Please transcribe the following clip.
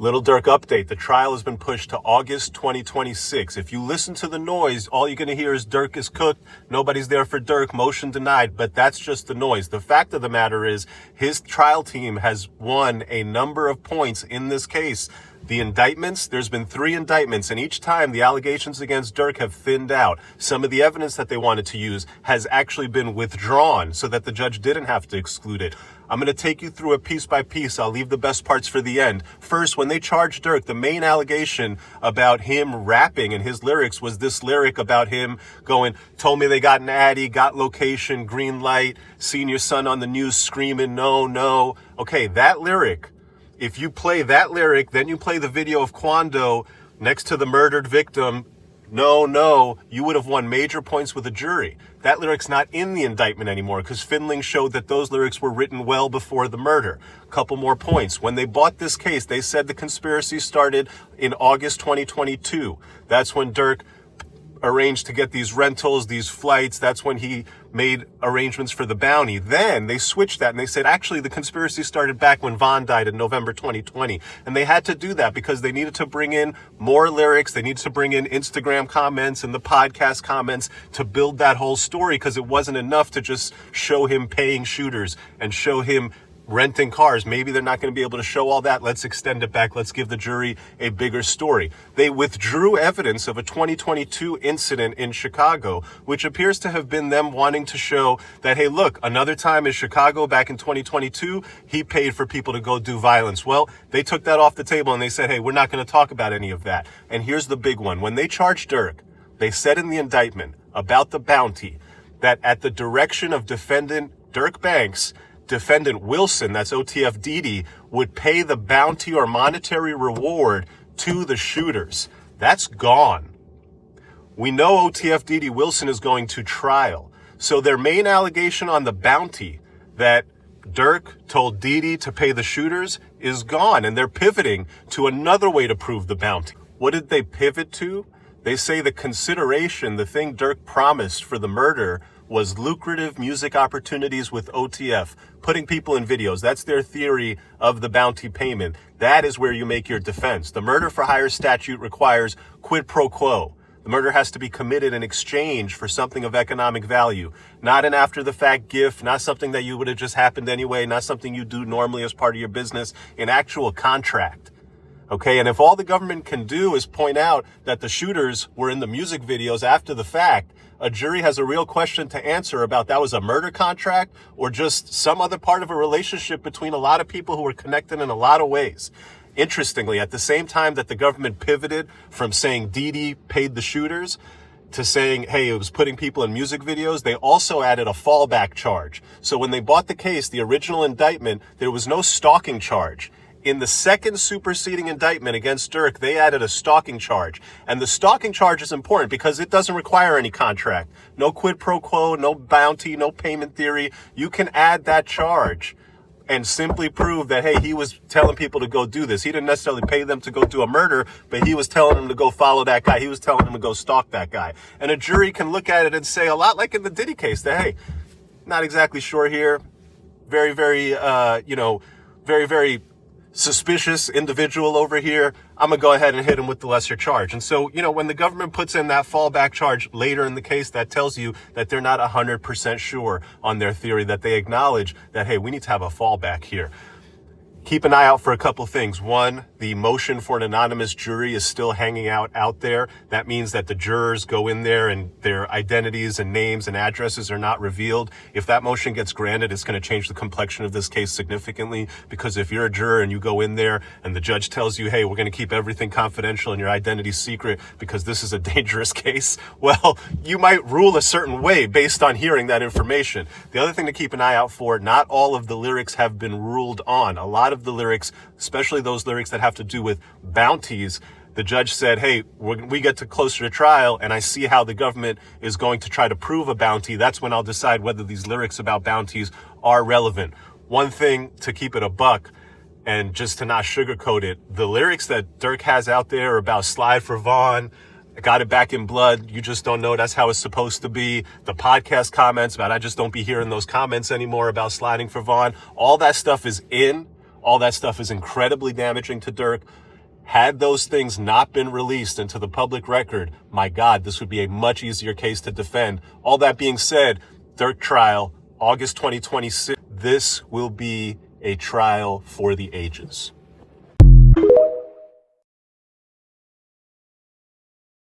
Little Durk update. The trial has been pushed to August 2026. If you listen to the noise, all you're going to hear is Durk is cooked. Nobody's there for Durk. Motion denied. But that's just the noise. The fact of the matter is his trial team has won a number of points in this case. The indictments, there's been 3 indictments, and each time the allegations against Durk have thinned out. Some of the evidence that they wanted to use has actually been withdrawn so that the judge didn't have to exclude it. I'm going to take you through it piece by piece. I'll leave the best parts for the end. First, when they charged Durk, the main allegation about him rapping in his lyrics was this lyric about him going, told me they got an Addy, got location, green light, seen your son on the news screaming, no, no. Okay, that lyric, if you play that lyric, then you play the video of Quando next to the murdered victim, no, no, you would have won major points with a jury. That lyric's not in the indictment anymore because Findling showed that those lyrics were written well before the murder. Couple more points. When they bought this case, they said the conspiracy started in August 2022. That's when Durk arranged to get these rentals, these flights. That's when he made arrangements for the bounty. Then they switched that and they said, actually, the conspiracy started back when Vaughn died in November 2020. And they had to do that because they needed to bring in more lyrics. They needed to bring in Instagram comments and the podcast comments to build that whole story because it wasn't enough to just show him paying shooters and show him renting cars. Maybe they're not going to be able to show all that. Let's extend it back. Let's give the jury a bigger story. They withdrew evidence of a 2022 incident in Chicago, which appears to have been them wanting to show that, hey, look, another time in Chicago back in 2022, he paid for people to go do violence. Well, they took that off the table and they said, hey, we're not going to talk about any of that. And here's the big one. When they charged Durk, they said in the indictment about the bounty that at the direction of defendant Durk Banks, defendant Wilson, that's OTF Didi, would pay the bounty or monetary reward to the shooters. That's gone. We know OTF Didi Wilson is going to trial. So their main allegation on the bounty that Durk told Didi to pay the shooters is gone, and they're pivoting to another way to prove the bounty. What did they pivot to? They say the consideration, the thing Durk promised for the murder, was lucrative music opportunities with OTF, putting people in videos. That's their theory of the bounty payment. That is where you make your defense. The murder for hire statute requires quid pro quo. The murder has to be committed in exchange for something of economic value, not an after-the-fact gift, not something that you would have just happened anyway, not something you do normally as part of your business, an actual contract. Okay, and if all the government can do is point out that the shooters were in the music videos after the fact, a jury has a real question to answer about that was a murder contract or just some other part of a relationship between a lot of people who were connected in a lot of ways. Interestingly, at the same time that the government pivoted from saying Didi paid the shooters to saying, hey, it was putting people in music videos, they also added a fallback charge. So when they bought the case, the original indictment, there was no stalking charge. In the second superseding indictment against Durk, they added a stalking charge. And the stalking charge is important because it doesn't require any contract. No quid pro quo, no bounty, no payment theory. You can add that charge and simply prove that, hey, he was telling people to go do this. He didn't necessarily pay them to go do a murder, but he was telling them to go follow that guy. He was telling them to go stalk that guy. And a jury can look at it and say, a lot like in the Diddy case, that, hey, not exactly sure here. Very, very, very suspicious individual over here. I'm going to go ahead and hit him with the lesser charge. And so, when the government puts in that fallback charge later in the case, that tells you that they're not 100% sure on their theory, that they acknowledge that, hey, we need to have a fallback here. Keep an eye out for a couple things. One, the motion for an anonymous jury is still hanging out there. That means that the jurors go in there and their identities and names and addresses are not revealed. If that motion gets granted, it's going to change the complexion of this case significantly, because if you're a juror and you go in there and the judge tells you, hey, we're going to keep everything confidential and your identity secret because this is a dangerous case, well, you might rule a certain way based on hearing that information. The other thing to keep an eye out for, not all of the lyrics have been ruled on. A lot of the lyrics, especially those lyrics that have to do with bounties, the judge said, hey, we get to closer to trial and I see how the government is going to try to prove a bounty. That's when I'll decide whether these lyrics about bounties are relevant. One thing to keep it a buck and just to not sugarcoat it, the lyrics that Durk has out there about slide for Vaughn, got it back in blood, you just don't know, that's how it's supposed to be. The podcast comments about I just don't be hearing those comments anymore about sliding for Vaughn. All that stuff is in. All that stuff is incredibly damaging to Durk. Had those things not been released into the public record, my God, this would be a much easier case to defend. All that being said, Durk trial, August 2026. This will be a trial for the ages.